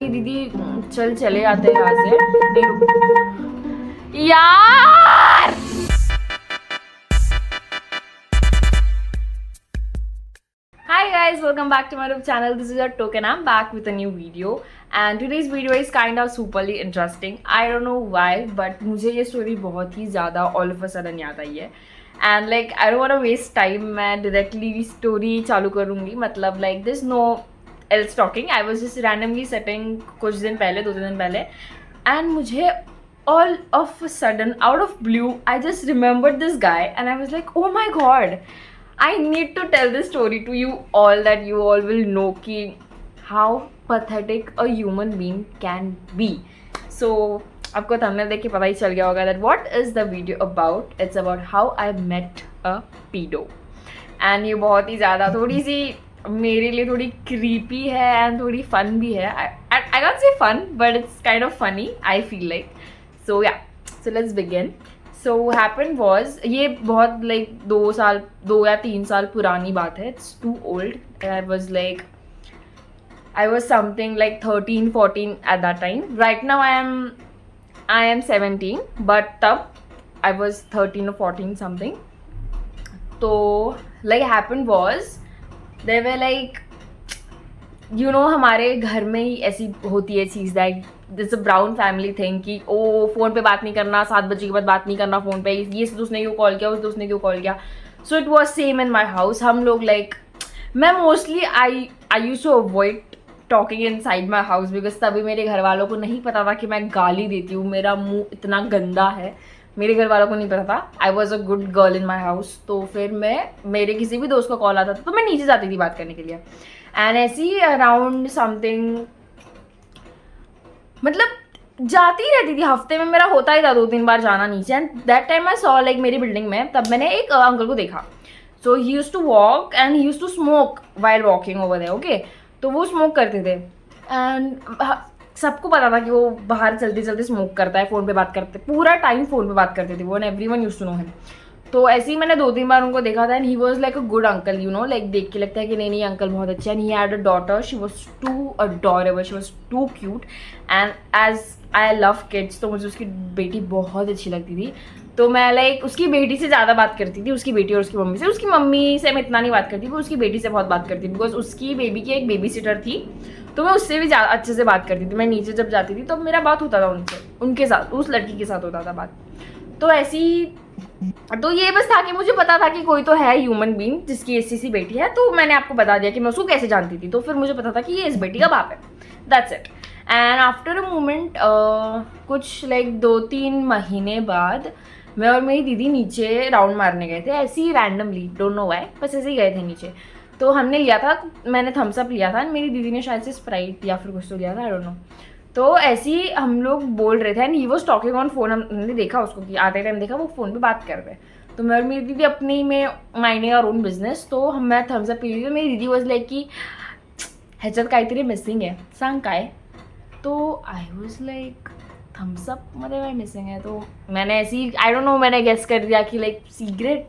दीदी चले जाते हैं यहाँ से। यार Hi guys, welcome back to my YouTube channel. This is your token. I'm back with a new video and today's video is kind of superly interesting. I don't know why, but मुझे ये story बहुत ही ज़्यादा all of a sudden याद आई है and like I don't want to waste time. मैं directly story चालू करूँगी, मतलब like there's no else talking. I was just randomly setting कुछ दिन पहले, 2-3 दिन पहले, and मुझे all of a sudden out of blue I just remembered this guy and I was like, oh my god, I need to tell this story to you all that you all will know कि how pathetic a human being can be. So आपको thumbnail देख के पता ही चल गया होगा that what is the video about. It's about how I met a pedo and ये बहुत ही ज़्यादा थोड़ी सी मेरे लिए थोड़ी creepy है and थोड़ी fun भी है. I can't say fun but it's kind of funny I feel like. So yeah, so let's begin. So happened was, ये बहुत like 2 या 3 साल पुरानी बात है. It's too old. I was something like 13-14 at that time. Right now I am 17, but तब I was 13 or 14 something. तो like happened was, they were like, you know, हमारे घर में ही ऐसी होती है चीज़ that this a brown family thing कि ओ फ़ोन पे बात नहीं करना, 7 बजे के बाद बात नहीं करना फ़ोन पे, ये उसने क्यों कॉल किया, उस उसने क्यों कॉल किया. So it was same in my house. हम लोग लाइक मैं mostly I use to avoid talking inside my house because तभी मेरे घर वालों को नहीं पता था कि मैं गाली देती हूँ, मेरा मुँह इतना गंदा है, मेरे घर वालों को नहीं पता था. I was a good girl in my house. तो फिर मेरे किसी भी दोस्त का कॉल आता था तो मैं नीचे जाती थी बात करने के लिए. एंड ऐसी अराउंड समथिंग, मतलब जाती ही रहती थी, हफ्ते में मेरा होता ही था 2-3 बार जाना नीचे. And that time I saw like मेरी बिल्डिंग में तब मैंने एक अंकल को देखा. So he used to walk and he used to smoke while walking over there. Okay, तो वो स्मोक करते थे एंड सबको पता था कि वो बाहर चलते चलते स्मोक करता है, फ़ोन पे बात करते, पूरा टाइम फ़ोन पे बात करते थे वो, and everyone used to know him. तो ऐसे ही मैंने 2-3 बार उनको देखा था and he was like a good uncle, you know, like देख के लगता है कि नहीं अंकल बहुत अच्छे. And he had a daughter, she was too adorable, she was too cute and as I love kids तो मुझे उसकी बेटी बहुत अच्छी लगती थी. तो मैं लाइक उसकी बेटी से ज़्यादा बात करती थी, उसकी बेटी और उसकी मम्मी से. उसकी मम्मी से मैं इतना नहीं बात करती, पर उसकी बेटी से बहुत बात करती थी बिकॉज उसकी बेबी की एक बेबी सिटर थी, तो मैं उससे भी ज़्यादा अच्छे से बात करती थी. मैं नीचे जब जाती थी तो मेरा बात होता था उनके साथ, उस लड़की के साथ होता था बात. तो ऐसी, तो ये बस था कि मुझे पता था कि कोई तो है ह्यूमन बीइंग जिसकी ऐसी बेटी है. तो मैंने आपको बता दिया कि मैं उसको कैसे जानती थी. तो फिर मुझे पता था कि ये इस बेटी का बाप है. That's it. And after a moment कुछ लाइक 2-3 महीने बाद मैं और मेरी दीदी नीचे राउंड मारने गए थे, ऐसे ही रैंडमली, डोंट नो व्हाई, बस ऐसे ही गए थे नीचे. तो हमने लिया था, मैंने थम्स अप लिया था, मेरी दीदी ने शायद से स्प्राइट या फिर कुछ तो लिया था, आई डोंट नो. तो ऐसे ही हम लोग बोल रहे थे and he was talking on phone. हमने देखा उसको कि आते टाइम देखा वो फ़ोन पे बात कर रहे. तो मैं और मेरी दीदी अपनी में माइंडिंग आवर ओन बिजनेस. तो मैं थम्स अप पी रही थी, मेरी दीदी वॉज लाइक कि ह्याच्यात काहीतरी मिसिंग आहे, सांग काय. तो I was like thumbs up मध्ये काय मिसिंग है. तो मैंने ऐसे ही आई डोंट नो, मैंने गेस कर दिया कि लाइक सिगरेट.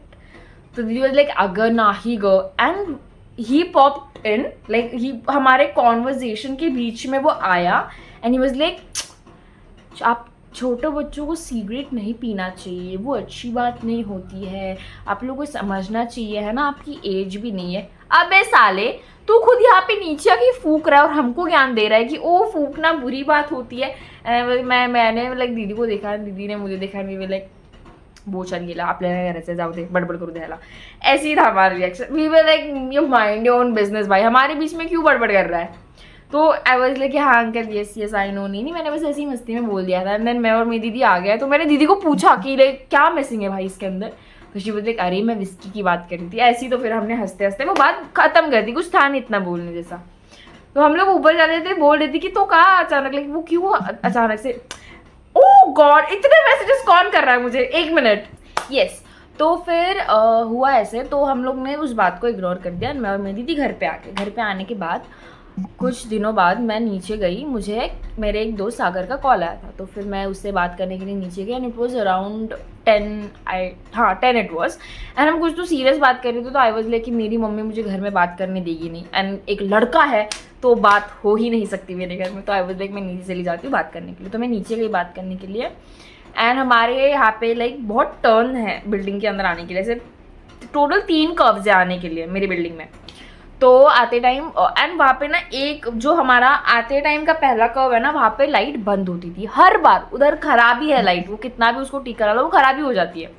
तो दीदी वॉज लाइक अगर नाही ग. And he popped in like he हमारे कॉन्वर्जेशन के बीच में वो आया एंड ही वॉज लाइक आप छोटे बच्चों को सिगरेट नहीं पीना चाहिए, वो अच्छी बात नहीं होती है, आप लोगों को समझना चाहिए, है ना, आपकी एज भी नहीं है. अबे साले, तू खुद यहाँ पे नीचे आके फूक रहा है और हमको ज्ञान दे रहा है कि ओ फूकना बुरी बात होती है. मैंने लाइक दीदी को देखा, दीदी ने मुझे देखा, वी वर लाइक बोचन गेला आपल्याला घराचे जाऊ दे, बडबड करू द्यायला. ऐसे ही था हमारा रिएक्शन. We were like you mind your own business भाई, हमारे बीच में क्यों बड़बड़ कर रहा है. तो आई वॉज लाइक हाँ अंकल यस आई नो. नहीं मैंने बस ऐसी ही मस्ती में बोल दिया था. एंड देन मैं और मेरी दीदी आ गया. तो मैंने दीदी को पूछा कि लाइक क्या मिसिंग है भाई इसके अंदर. तो शी वाज लाइक अरे मैं विस्की की बात कर रही थी ऐसी. तो फिर हमने हंसते हंसते वो बात खत्म कर दी, कुछ था नहीं इतना बोलने जैसा. तो हम लोग ऊपर जा रहे थे, बोल रही थी कि तो कहा अचानक, लाइक वो क्यों अचानक से. ओह गॉड, इतने मैसेजेस कौन कर रहा है मुझे, 1 मिनट. यस. तो फिर हुआ ऐसे. तो हम लोग ने उस बात को इग्नोर कर दिया. मैं और मेरी दीदी घर पे आने के बाद कुछ दिनों बाद मैं नीचे गई, मुझे मेरे एक दोस्त सागर का कॉल आया था. तो फिर मैं उससे बात करने के लिए नीचे गई and it was around 10 it was. And हम कुछ तो सीरियस बात कर रहे थे. तो आई वॉज लाइक कि मेरी मम्मी मुझे घर में बात करने देगी नहीं एंड एक लड़का है तो बात हो ही नहीं सकती मेरे घर में। तो आई वाज लाइक मैं नीचे चली जाती हूँ बात करने के लिए। तो मैं नीचे गई बात करने के लिए एंड हमारे यहाँ पे लाइक बहुत टर्न है बिल्डिंग के अंदर आने के लिए, ऐसे टोटल 3 कर्व्स है आने के लिए मेरी बिल्डिंग में। तो आते टाइम एंड वहाँ पे ना एक जो हमारा आते टाइम का पहला कर्व है ना, वहाँ पे लाइट बंद होती थी हर बार। उधर खराबी है लाइट, वो कितना भी उसको ठीक करा लो वो खराबी हो जाती है।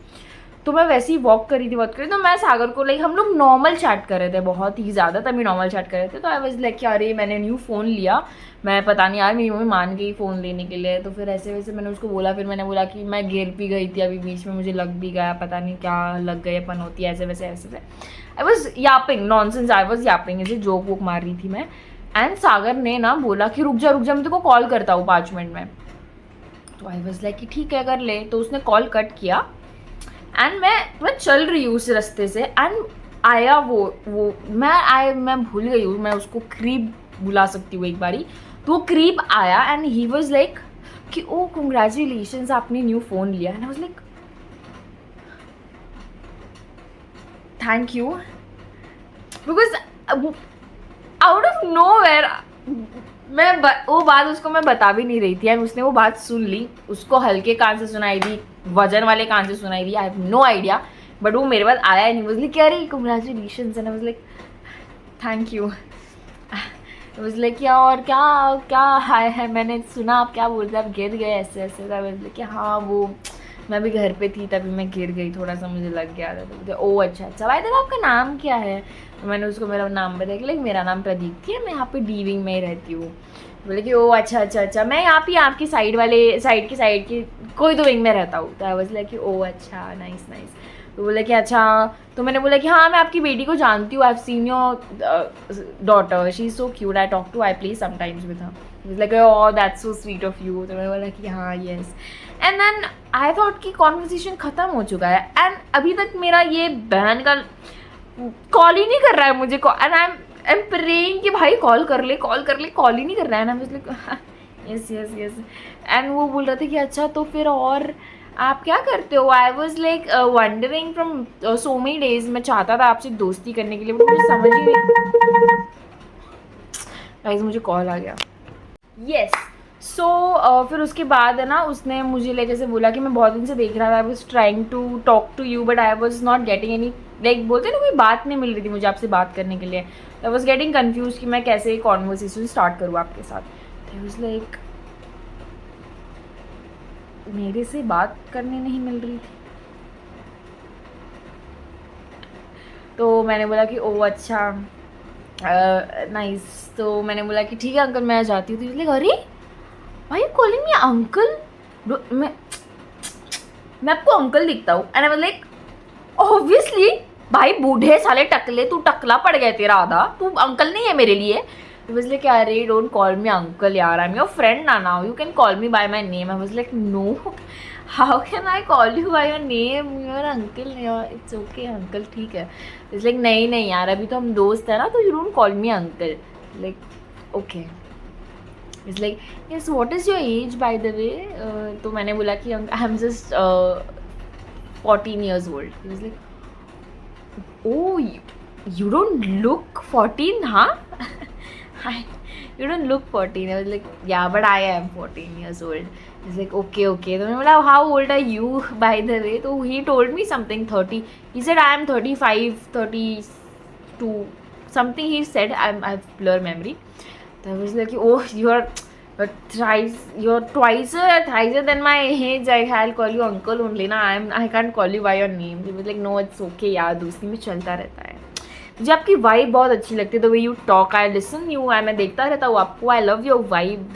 तो मैं वैसे ही वॉक करी थी, तो मैं सागर को लाइक हम लोग नॉर्मल चैट कर रहे थे बहुत ही ज़्यादा, तभी नॉर्मल चैट कर रहे थे। तो आई वाज लाइक अरे मैंने न्यू फ़ोन लिया, मैं पता नहीं यार मेरी मम्मी मान गई फ़ोन लेने के लिए। तो फिर ऐसे वैसे मैंने उसको बोला, फिर मैंने बोला कि मैं गिर भी गई थी अभी बीच में, मुझे लग भी गया, पता नहीं क्या लग गए अपन होती है ऐसे वैसे ऐसे। I was Yaping nonsense, I was Yaping, ऐसे जोक वोक मार रही थी मैं। एंड सागर ने ना बोला कि रुक जा मैं तेरे को कॉल करता हूँ 5 मिनट में। तो आई वॉज लाइक कि ठीक है कर ले। तो उसने कॉल कट किया एंड मैं चल रही हूँ उस रास्ते से एंड आया वो मैं भूल गई हूँ, मैं उसको क्रीप बुला सकती हूँ एक बारी। तो वो क्रीप आया एंड ही वॉज लाइक कि ओ कंग्रेचुलेशंस आपने न्यू फ़ोन लिया। And I was like thank you, because out of nowhere मैं वो बात उसको मैं बता भी नहीं रही थी एंड उसने वो बात सुन ली। उसको हल्के कान से सुनाई दी, वजन वाले कान से सुनाई दी, I have no idea. But वो मेरे पास आया नहीं, वाज लाइक अरे congratulations and I was like thank you. I was like क्या और क्या हाय है, मैंने सुना आप क्या बोलते आप गिर गए ऐसे ऐसे। आई वाज लाइक हाँ वो मैं भी घर पे थी तभी मैं गिर गई, थोड़ा सा मुझे लग गया था। तो बोलते ओ अच्छा भाई देखो आपका नाम क्या है। तो मैंने उसको मेरा नाम बताया कि लाइक मेरा नाम प्रदीप थी, मैं यहाँ पे डी विंग में ही रहती हूँ। बोले कि ओ अच्छा मैं यहाँ पे आपकी साइड की कोई तो विंग में रहता हूँ। तो आई वाज लाइक कि ओ अच्छा नाइस। तो बोले कि अच्छा, तो मैंने बोला कि हाँ मैं आपकी बेटी को जानती हूँ, I have seen your daughter, she is so cute, I talk to I play sometimes with her. Like oh that's so sweet of you. तो मैंने बोला कि हाँ yes. And then I thought कि कॉन्वर्सेशन ख़त्म हो चुका है एंड अभी तक मेरा ये बहन का कॉल ही नहीं कर रहा है मुझे। एंड आई एम प्रेइंग कि भाई कॉल कर ले, कॉल ही नहीं कर रहा है ना। मतलब यस। एंड वो बोल रहा था कि अच्छा तो फिर और आप क्या करते हो। आई was like wondering from so many days, मैं चाहता था आपसे दोस्ती करने के लिए, बट मुझे समझ ही नहीं। गाइस मुझे कॉल आ गया। यस सो फिर उसके बाद है ना उसने मुझे लाइक ऐसे बोला कि मैं बहुत दिन से देख रहा था, I was trying to talk to you but I was not getting any, like बोलते ना कोई बात नहीं मिल रही थी मुझे आपसे बात करने के लिए। आई वॉज गेटिंग कन्फ्यूज कि मैं कैसे कॉन्वर्सेशन स्टार्ट करूँ आपके साथ। आई वॉज लाइक मेरे से बात करने नहीं मिल रही थी। तो मैंने बोला कि ओ अच्छा नाइस। तो मैंने बोला कि ठीक है अंकल मैं जाती हूँ। तो लाइक अरे भाई कॉलिंग मी अंकल, मैं आपको अंकल दिखता हूँ। And I was like obviously भाई बूढ़े साले टकले, तू टकला पड़ गया तेरा आधा, तू अंकल नहीं है मेरे लिए। He was like अरे डोंट कॉल मी अंकल यार, I am your friend now, you can call me by my name. I was like no, how can I call you by your name, you are uncle, it's okay uncle ठीक है। It's like नहीं यार अभी तो हम दोस्त है ना, तो you don't call me uncle, like okay। It's like yes what is your age by the way। तो मैंने बोला कि I am just 14 years old। He was like oh you don't look 14 huh। You don't look 14। I was like yeah but I am 14 years old। He's like okay तो मैंने बोला how old are you by the way। तो he told me something 30, he said I am 35 32 something he said, I have blur memory। तो I was like oh you're twice or thrice than my age, I'll call you uncle only ना, I can't call you by your name। He was like no it's okay यार दोस्ती में चलता रहता है। मुझे आपकी वाइब बहुत अच्छी लगती है, the way you talk, I listen you, मैं देखता रहता हूँ आपको, I love your vibe,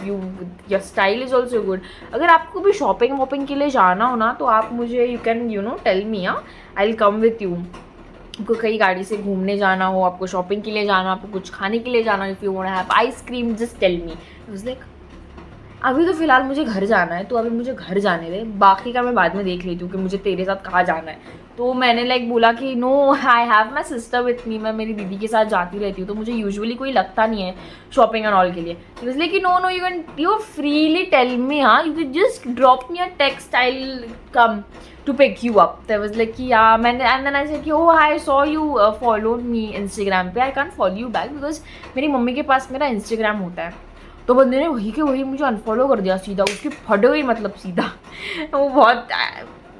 your style is also good. अगर आपको भी शॉपिंग वॉपिंग के लिए जाना हो ना तो आप मुझे you can tell me, I will come with you. आपको कहीं गाड़ी से घूमने जाना हो, आपको शॉपिंग के लिए जाना हो, आपको कुछ खाने के लिए जाना हो, if you want to have ice cream just tell me. I was like अभी तो फिलहाल मुझे घर जाना है, तो अभी मुझे घर जाने दे, बाकी का मैं बाद में देख लेती हूँ कि मुझे तेरे साथ कहाँ जाना है। तो मैंने लाइक बोला कि no, I have my sister with me, मैं मेरी दीदी के साथ जाती रहती हूँ, तो मुझे यूजुअली कोई लगता नहीं है शॉपिंग एंड ऑल के लिए, इसलिए कि no you can you freely tell me, हाँ you can just drop me a text, I will come to pick you up. There was like कि या मैंने एंड देन आई सेड कि oh I saw you follow me Instagram पे, I can't follow you back because मेरी मम्मी के पास मेरा इंस्टाग्राम होता है। तो बंदे ने वही के वही मुझे अनफॉलो कर दिया सीधा, उसकी फट गई मतलब सीधा। वो बहुत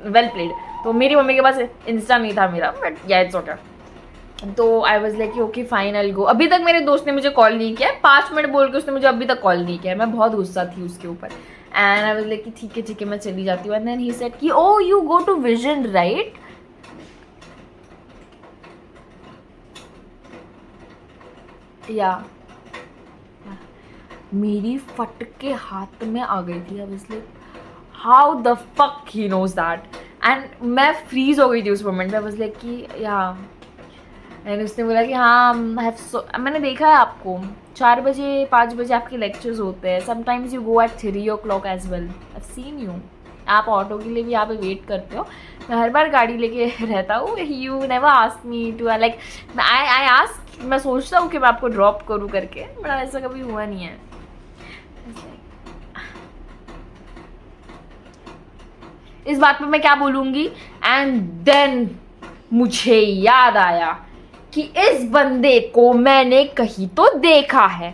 वेल प्लेड। तो मेरी मम्मी के पास इंस्टा नहीं था मेरा, बट या इट्स ओके। तो आई was like okay fine I will गो। अभी तक मेरे दोस्त ने मुझे कॉल नहीं किया, 5 मिनट बोल के उसने मुझे अभी तक कॉल नहीं किया, मैं बहुत गुस्सा थी उसके ऊपर। एंड आई वाज लाइक कि ठीक है मैं चली जाती हूँ। एंड देन ही सेड कि oh you go to vision right, या मेरी फट के हाथ में आ गई थी। अब इसलिए how the fuck he knows that, and मैं फ्रीज हो गई थी उस मोमेंट में। वाज लाइक कि या एंड उसने बोला कि हाँ मैंने देखा है आपको 4 बजे 5 बजे आपके लेक्चर्स होते हैं, sometimes you go at 3 o'clock as well, I seen you, आप ऑटो के लिए भी यहाँ पे वेट करते हो, मैं हर बार गाड़ी लेके रहता हूँ, you never ask me to like I ask, मैं सोचता हूँ कि मैं आपको ड्रॉप करूँ करके, बट ऐसा कभी हुआ नहीं है। इस बात पे मैं क्या बोलूँगी। एंड देन मुझे याद आया कि इस बंदे को मैंने कहीं तो देखा है।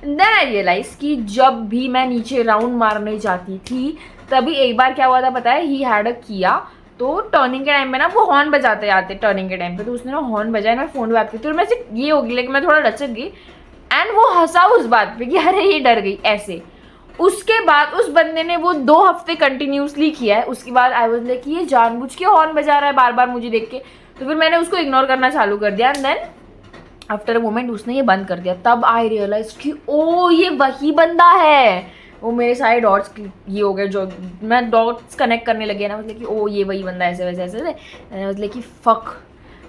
देन आई रियलाइज कि जब भी मैं नीचे राउंड मारने जाती थी तभी एक बार क्या हुआ था पता है, ही हैड अ किया, तो टर्निंग के टाइम पे ना वो हॉर्न बजाते आते टर्निंग के टाइम पे, तो उसने ना हॉर्न बजाया, मैं फ़ोन पे बात की थी और मैं सिर्फ ये होगी लेकिन मैं थोड़ा लचक गई एंड वो हंसा उस बात पे कि अरे ये डर गई ऐसे। उसके बाद उस बंदे ने वो 2 हफ्ते कंटिन्यूसली किया है। उसके बाद आई वाज लाइक ये जानबूझ के हॉर्न बजा रहा है बार बार मुझे देख के, तो फिर मैंने उसको इग्नोर करना चालू कर दिया। And then after a moment उसने ये बंद कर दिया, तब आई रियलाइज कि ओ ये वही बंदा है। वो मेरे सारे डॉट्स ये हो गए, जो मैं डॉट्स कनेक्ट करने लगे ना, मतलब कि ओ ये वही बंदा ऐसे वैसे ऐसे, मतलब कि फक,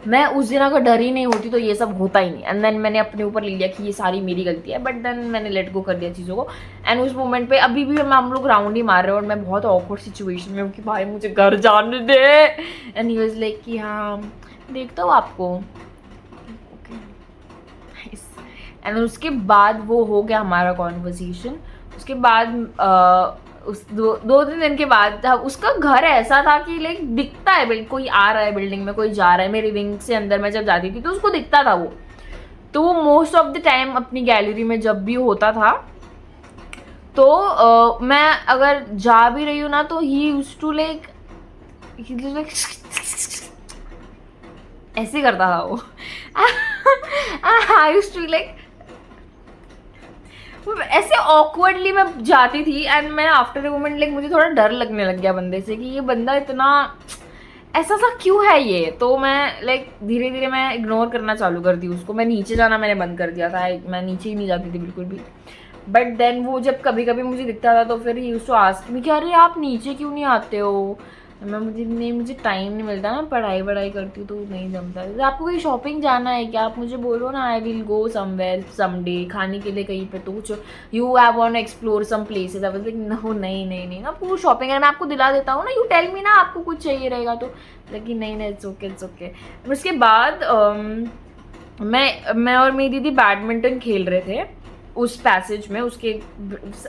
मैं उस दिन अगर डर ही नहीं होती तो ये सब होता ही नहीं। एंड देन मैंने अपने ऊपर ले लिया कि ये सारी मेरी गलती है, बट देन मैंने लेट गो कर दिया चीज़ों को। एंड उस मोमेंट पे अभी भी हम लोग राउंड ही मार रहे हैं और मैं बहुत ऑकवर्ड सिचुएशन में हूँ कि भाई मुझे घर जाने दे। एंड ही वाज लाइक कि हाँ देखता हूँ आपको, एंड उसके बाद वो हो गया हमारा कॉन्वर्सेशन। उसके बाद उस 2-3 दिन के बाद उसका घर ऐसा था कि लाइक दिखता है कोई आ रहा है बिल्डिंग में, कोई जा रहा है, मेरी विंग से अंदर मैं जब जाती थी तो उसको दिखता था वो। तो वो मोस्ट ऑफ द टाइम अपनी गैलरी में जब भी होता था तो मैं अगर जा भी रही हूँ ना तो ही यूज्ड टू लाइक ऐसे करता था वो। आई यूज्ड टू लाइक ऐसे ऑकवर्डली मैं जाती थी। एंड मैं आफ्टर अ मोमेंट लाइक मुझे थोड़ा डर लगने लग गया बंदे से कि ये बंदा इतना ऐसा सा क्यों है ये। तो मैं लाइक धीरे धीरे मैं इग्नोर करना चालू कर दी उसको। मैं नीचे जाना मैंने बंद कर दिया था, मैं नीचे ही नहीं जाती थी बिल्कुल भी। बट देन वो जब कभी कभी मुझे दिखता था तो फिर he used to ask me कि अरे आप नीचे क्यों नहीं आते हो। मुझे टाइम नहीं मिलता ना, पढ़ाई करती हूँ तो नहीं जमता। तो आपको कहीं शॉपिंग जाना है क्या, आप मुझे बोलो ना, I will go somewhere someday, खाने के लिए कहीं पे, तो कुछ you have want explore some places. I was like no नहीं आपको शॉपिंग है, मैं आपको दिला देता हूँ ना, यू टेल मी ना आपको कुछ चाहिए रहेगा तो। लेकिन नहीं इट्स ओके। उसके बाद मैं और मेरी दीदी बैडमिंटन खेल रहे थे उस पैसेज में। उसके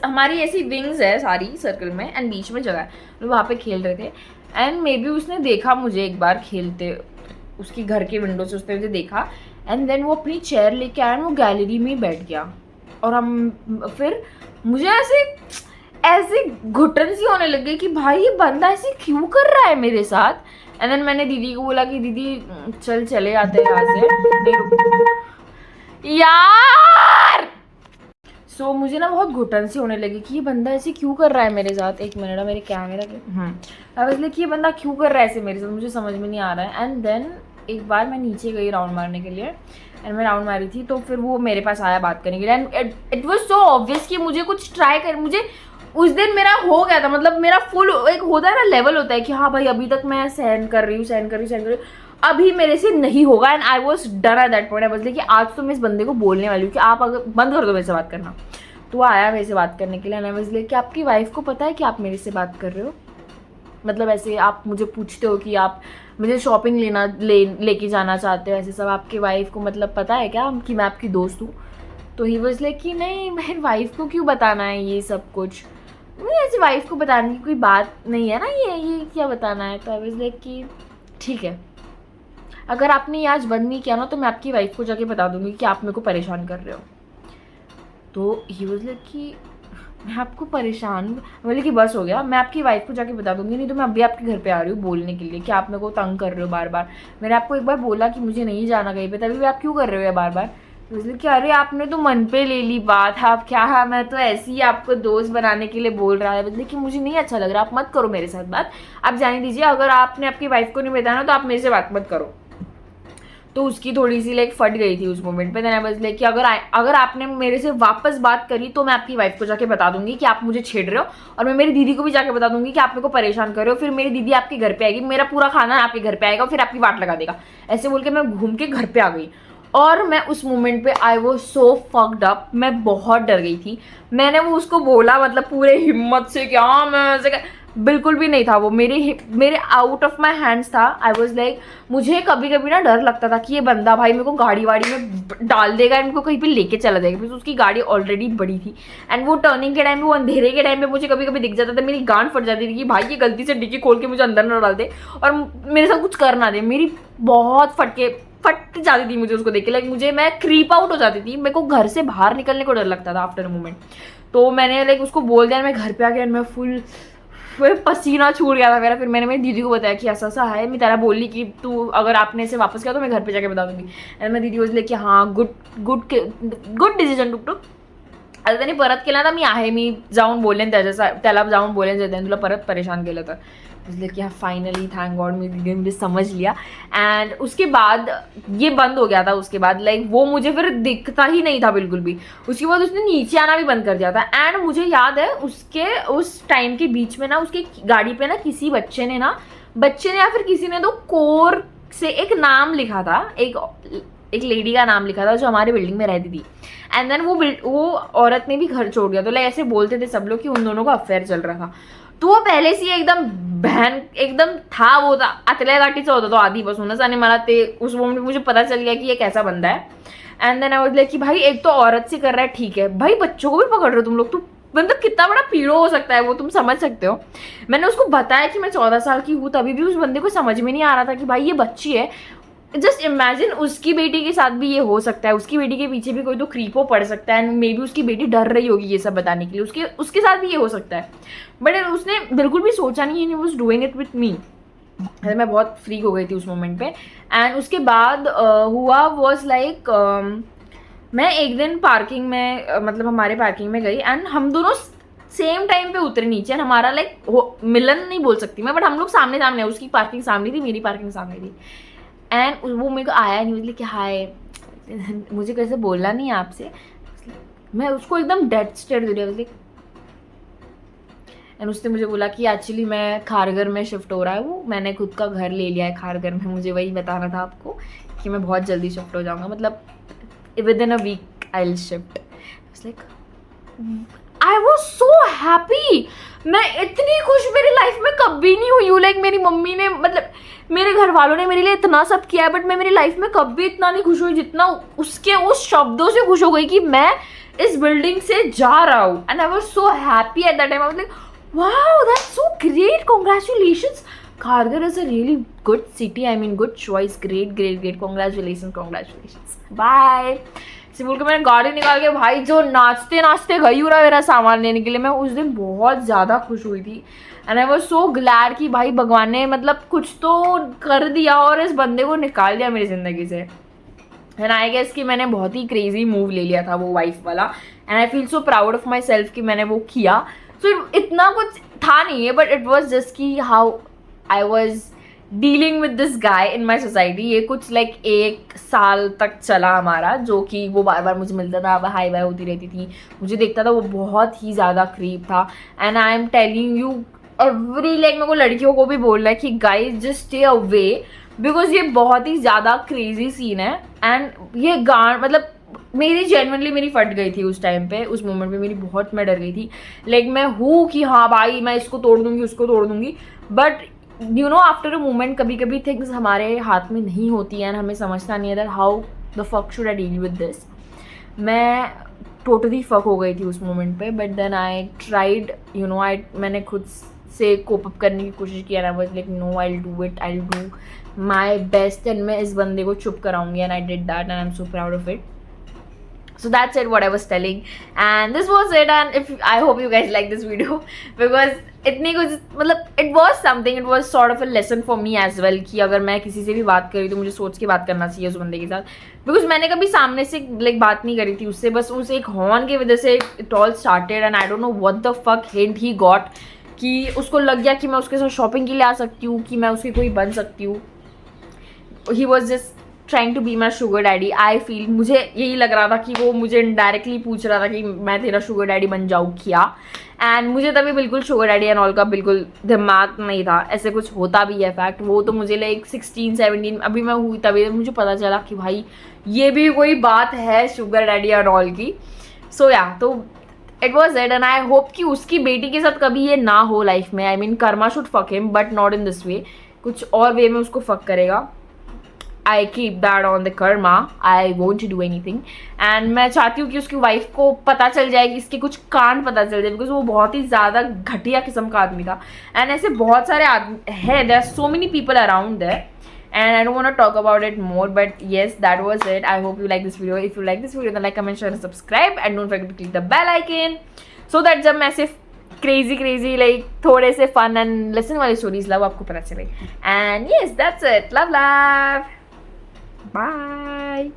हमारी ऐसी विंग्स है सारी सर्कल में एंड बीच में जगह है, तो वहाँ पे खेल रहे थे। एंड मे बी उसने देखा मुझे एक बार खेलते, उसकी घर के विंडो से उसने मुझे देखा। एंड देन वो अपनी चेयर लेके आया, वो गैलरी में ही बैठ गया। और हम फिर मुझे ऐसे घुटन सी होने लग गई कि भाई ये बंदा ऐसे क्यों कर रहा है मेरे साथ। एंड देन मैंने दीदी को बोला कि दीदी चले आते हैं यहाँ से यार। सो मुझे ना बहुत घुटन सी होने लगी कि ये बंदा ऐसे क्यों कर रहा है मेरे साथ। एक मिनट मेरे कैमरा के इसलिए कि ये बंदा क्यों कर रहा है ऐसे मेरे साथ, मुझे समझ में नहीं आ रहा है। एंड देन एक बार मैं नीचे गई राउंड मारने के लिए एंड मैं राउंड मारी थी, तो फिर वो मेरे पास आया बात करने के लिए। And it was so obvious कि मुझे कुछ ट्राई कर, मुझे उस दिन मेरा हो गया था, मतलब मेरा फुल एक होता है ना लेवल होता है कि हाँ भाई अभी तक मैं सहन कर रही हूँ, अभी मेरे से नहीं होगा। And I was done at that point. I was like कि आज तो मैं इस बंदे को बोलने वाली हूँ कि आप अगर बंद कर दो मेरे से बात करना। तो वो आया मेरे से बात करने के लिए, एंड आई वाज लाइक कि आपकी वाइफ को पता है कि आप मेरे से बात कर रहे हो, मतलब ऐसे आप मुझे पूछते हो कि आप मुझे शॉपिंग लेके जाना चाहते हो, ऐसे सब आपकी वाइफ को मतलब पता है क्या कि मैं आपकी दोस्त हूँ? तो ही वाज लाइक कि नहीं, मेरी वाइफ को क्यों बताना है ये सब कुछ, मुझे ऐसे वाइफ को बताने की कोई बात नहीं है ना, ये क्या बताना है। तो आई वाज लाइक कि ठीक है, अगर आपने ये आज बंद नहीं किया ना तो मैं आपकी वाइफ को जाके बता दूंगी कि आप मेरे को परेशान कर रहे हो। तो ही वाज लाइक कि मैं आपको परेशान, बोले कि बस हो गया, मैं आपकी वाइफ को जाके बता दूंगी, नहीं तो मैं अभी आपके घर पे आ रही हूँ बोलने के लिए कि आप मेरे को तंग कर रहे हो बार बार। मैंने आपको एक बार बोला कि मुझे नहीं जाना कहीं पे, तभी भी आप क्यों कर रहे हो बार बार? तो इसलिए कि अरे आपने तो मन पे ले ली बात, आप क्या है, मैं तो ऐसे ही आपको दोस्त बनाने के लिए बोल रहा है, मतलब कि मुझे नहीं अच्छा लग रहा, आप मत करो मेरे साथ बात, आप जाने दीजिए, अगर आपने आपकी वाइफ को नहीं बताना तो आप मेरे से बात मत करो। तो उसकी थोड़ी सी लाइक फट गई थी उस मोमेंट पे। देन आई वाज लाइक कि अगर आपने मेरे से वापस बात करी तो मैं आपकी वाइफ को जाके बता दूंगी कि आप मुझे छेड़ रहे हो, और मैं मेरी दीदी को भी जाके बता दूंगी कि आप मेरे को परेशान कर रहे हो, फिर मेरी दीदी आपके घर पे आएगी, मेरा पूरा खाना आपके घर पे आएगा, फिर आपकी वाट लगा देगा। ऐसे बोल के मैं घूम के घर पे आ गई, और मैं उस मोमेंट पे आई वॉज सो फक्ड अप, मैं बहुत डर गई थी। मैंने वो उसको बोला मतलब पूरे हिम्मत से कि हाँ मैं ऐसे, बिल्कुल भी नहीं था वो, मेरे आउट ऑफ माई हैंड्स था। आई वॉज लाइक, मुझे कभी कभी ना डर लगता था कि ये बंदा भाई मेरे को गाड़ी वाड़ी में डाल देगा एंड मेरे को कहीं पे लेके चला जाएगा, बिकॉज उसकी गाड़ी ऑलरेडी बड़ी थी, एंड वो टर्निंग के टाइम पे, वो अंधेरे के टाइम पे मुझे कभी कभी दिख जाता था, मेरी गांड फट जाती थी कि भाई ये गलती से डिक्की खोल के मुझे अंदर ना डाल दे और मेरे साथ कुछ कर ना दे। मेरी बहुत फट जाती थी मुझे उसको देख के, लाइक मैं क्रीप आउट हो जाती थी, मेरे को घर से बाहर निकलने को डर लगता था आफ्टर अ मोमेंट। तो मैंने लाइक उसको बोल दिया, मैं घर पे आ गया, मैं फुल पसीना छूट गया था मेरा। फिर मैंने मेरी दीदी को बताया कि ऐसा ऐसा है, मैं तेरा बोली कि तू अगर आपने इसे वापस किया तो मैं घर पे जाके बता दूंगी। एंड मैं दीदी को की हाँ गुड डिसिजन टूक आता त्यांनी परत केला ना, मी आहे, मी जाऊन बोलेन त्याला जाऊन बोलेन त्याने तुला परत परेशान केलं तर। इसलिए कि हाँ फाइनली थैंक गॉड मेरी दीदी ने मुझे समझ लिया। एंड उसके बाद ये बंद हो गया था, उसके बाद लाइक वो मुझे फिर दिखता ही नहीं था बिल्कुल भी। उसके बाद उसने नीचे आना भी बंद कर दिया था। एंड मुझे याद है उसके उस टाइम के बीच में ना उसके गाड़ी पे ना किसी बच्चे ने या फिर किसी ने तो कोर से एक नाम लिखा था, एक लेडी का नाम लिखा था जो हमारे बिल्डिंग में रहती थी। एंड देन वो औरत ने भी घर छोड़ दिया। तो लाइक ऐसे बोलते थे सब लोग कि उन दोनों का अफेयर चल रहा था। तो वो पहले से एकदम बहन एकदम था, वो था आतल्या गाठीचा होता तो आधीपासूनच, आणि मला ते उस मोमेंट में मुझे पता चल गया कि ये कैसा बंदा है। And then I was like कि भाई एक तो औरत से कर रहा है ठीक है, भाई बच्चों को भी पकड़ रहे हो तुम लोग, तो मतलब कितना बड़ा पीड़ो हो सकता है वो, तुम समझ सकते हो। मैंने उसको बताया कि मैं 14 साल की हूँ, तभी भी उस बंदे को समझ में नहीं आ रहा था कि भाई ये बच्ची है। जस्ट इमेजिन उसकी बेटी के साथ भी ये हो सकता है, उसकी बेटी के पीछे भी कोई तो क्रीपो पड़ सकता है, एंड मे बी उसकी बेटी डर रही होगी ये सब बताने के लिए, उसके साथ भी ये हो सकता है। बट उसने बिल्कुल भी सोचा नहीं, he was doing it with me. मैं बहुत फ्रीक हो गई थी उस मोमेंट पे। एंड उसके बाद हुआ वॉज लाइक मैं एक दिन पार्किंग में मतलब हमारे पार्किंग में गई, एंड हम दोनों सेम टाइम पे उतरे नीचे। हमारा लाइक मिलन नहीं बोल सकती मैं, बट हम लोग सामने सामने, उसकी पार्किंग सामने थी, मेरी पार्किंग सामने थी। एंड वो मेरे को आया नहीं, मतलब कि हाय मुझे कैसे बोलना नहीं है आपसे। मैं उसको एकदम डेड स्टेयर दे रही। एंड उसने मुझे बोला कि एक्चुअली मैं खारगर में शिफ्ट हो रहा है, वो मैंने खुद का घर ले लिया है खारगर में, मुझे वही बताना था आपको कि मैं बहुत जल्दी शिफ्ट हो जाऊँगा, मतलब within a week I will shift. Like I was so happy, मैं इतनी खुश मेरी लाइफ में कभी नहीं हुई हूँ। लाइक मेरी मम्मी ने मतलब मेरे घर वालों ने मेरे लिए इतना सब किया है, बट मैं मेरी लाइफ में कभी इतना नहीं खुश हुई जितना उसके उस शब्दों से खुश हो गई कि मैं इस बिल्डिंग से जा रहा हूँ। And I was so happy at that time. I was like wow that's so great, congratulations, Kharghar is a really good city, I mean good choice, great great great, congratulations bye. ऐसे बोल के मैंने गाड़ी निकाल के भाई जो नाचते नाचते गई हो रहा मेरा सामान लेने के लिए। मैं उस दिन बहुत ज़्यादा खुश हुई थी। And I was so glad कि भाई भगवान ने मतलब कुछ तो कर दिया और इस बंदे को निकाल दिया मेरी ज़िंदगी से। एंड आई गेस कि मैंने बहुत ही क्रेजी मूव ले लिया था वो वाइफ वाला। And I feel so proud of my self कि मैंने वो किया। सो इतना कुछ था नहीं है, बट इट वॉज जस्ट कि how I was dealing with this guy in my society. ये कुछ लाइक 1 साल तक चला हमारा, जो कि वो बार बार मुझे मिलता था, हाई बाय होती रहती थी, मुझे देखता था, वो बहुत ही ज़्यादा क्रीप था। And I am telling you every like मेरे को लड़कियों को भी बोल रहा है कि guys just stay away, because ये बहुत ही ज़्यादा क्रेजी सीन है। एंड ये गांड मतलब मेरी जेन्युइनली मेरी फट गई थी उस टाइम पे, उस मोमेंट पे मेरी बहुत, मैं डर गई थी। लाइक मैं हूँ कि हाँ भाई मैं इसको तोड़ दूंगी उसको तोड़ दूंगी, but you know after a moment कभी कभी थिंग्स हमारे हाथ में नहीं होती हैं, हमें समझता नहीं है that how the fuck should I deal with this. मैं टोटली फक हो गई थी उस मोमेंट पे, but then I tried you know, मैंने खुद से कोप अप करने की कोशिश किया, ना was like no I do it, I do my best and मैं इस बंदे को चुप कराऊंगी, and I did that and I am so proud of it. So that's it, what I was telling, and this was it. And if I hope you guys like this video because इतनी कुछ मतलब it was something, it was sort of a lesson for me as well कि अगर मैं किसी से भी बात करी तो मुझे सोच के बात करना चाहिए उस बंदे के साथ, बिकॉज मैंने कभी सामने से लाइक बात नहीं करी थी उससे, बस उस एक हॉर्न की वजह से it all started and I don't know what the fuck hint he got कि उसको लग गया कि मैं उसके साथ शॉपिंग के लिए आ सकती हूँ, कि मैं उसकी कोई बन सकती हूँ. He was just trying to be my sugar daddy. I feel मुझे यही लग रहा था कि वो मुझे इनडायरेक्टली पूछ रहा था कि मैं तेरा शुगर डैडी बन जाऊँ क्या. एंड मुझे तभी बिल्कुल शुगर डैडी एंड ऑल का बिल्कुल दिमाग नहीं था, ऐसे कुछ होता भी है फैक्ट. वो तो मुझे लाइक 16-17 अभी मैं हुई तभी मुझे पता चला कि भाई ये भी कोई बात है शुगर डैडी एंड ऑल की. सो या तो it was it and I hope कि उसकी बेटी के साथ कभी ये ना हो लाइफ में. I mean Karma should fuck him but not in this way, कुछ और वे में उसको फक करेगा. I keep that on the karma. I won't do anything. And मैं चाहती हूँ कि उसकी वाइफ को पता चल जाए कि इसके कुछ कांड पता चल जाए, बिकॉज वो बहुत ही ज़्यादा घटिया किस्म का आदमी था. एंड ऐसे बहुत सारे आदमी है, there are so many people around there and I don't want to talk about it more, but yes, that was it. I hope you like this video. If you like this video then like, comment, share and subscribe and don't forget to click the bell icon so that जब मैं ऐसे crazy like थोड़े से fun and lesson वाली stories लाऊँ आपको पता चले. And yes, that's it. Love. Bye.